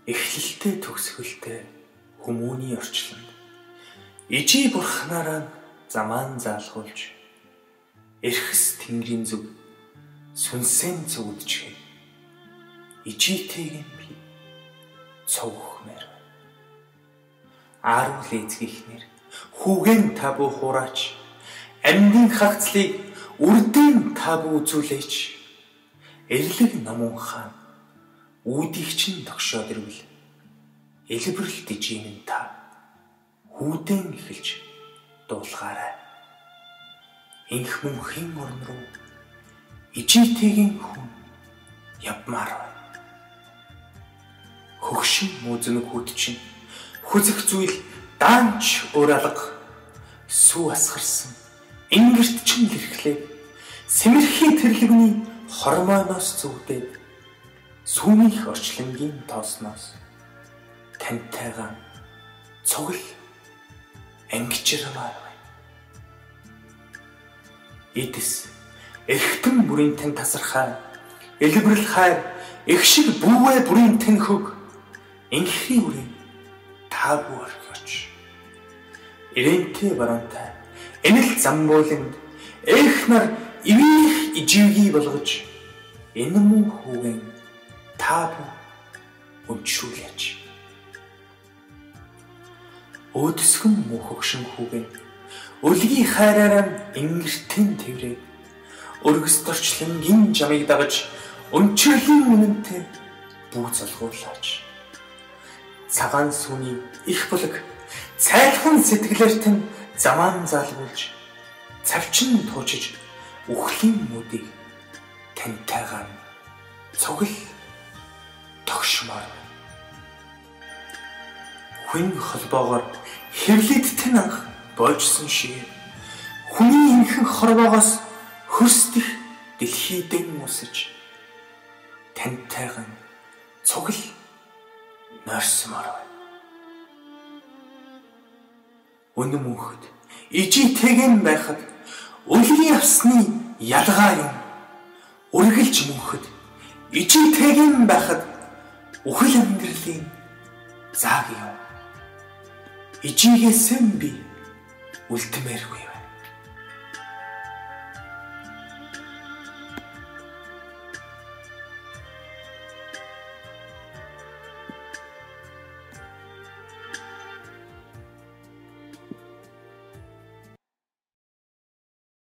эхлэлтэй төгсгөлтэй хүмүүний орчлонд ижи бурхнаараа замаан заалгуулж эрхэс тэнгэрийн зүг сүнсээн зүгдчихээ ижитэйг нь би цогхмээр аарул эзгийнхнэр хүүгэн табу хураач амьдын хагцлыг үрдэн табу үзүүлээч эрлэг намун хаан үүдийг чинь тогшоод ирвэл элбэрл дижийн та хүүдэн эхэлж дуулгаарай инх мөнхийн орн руу ижитэйгийн хүн явмаар байна хөгшин мөзөнг хүд чинь хүзэх зүйл даанч уралга сүү асгарсан ингэрт чинь лэрхлээ сэмэрхий тэрлэгний хормоноос зүгдээд сүүмийнх орчлонгийн тоосноос тантайгаан цогл ангижрамаар байна. Эдэс эрхтэн бүрийн тань тасархай элбэрл хайр их шиг бүүвэ бүрийн тань хөг инхри үрийн таабу орхиоч ирэнтэй барантай энэл замбууланд эрх нар ивих ижиги болгож энэ мөн хүүгэн таабу өнчрүүлээч өөдсгөн мөхөгшин хүүгэн өлгийн хайраараа ингэртэн тэврээ өргөс дорчлонгийн жамыг дагаж өнчрлийн үнэнтэй бүү залгуулаач цагаан сүний их булаг цайлхан сэтгэлээрт нь замаан заалгуулж цавчин туучиж үхлийн мөдийг тантайгаан цогл тогшмоор хүн холбоогоор хэвлэдтэн анх бойжсон шиг хүний инхэн хорвоогоос хөрсдөх дэлхийдэн усаж тантайгаан цогл нойрсмоор байна. Өнөө мөнхөд ижитэйгэн байхад өлгийн авсны ялгаа юм. Үргэлж мөнхөд ижитэйгэн байхад үхэл амьдралын зааг юм. Ижигээсэн би үлдмээргүй.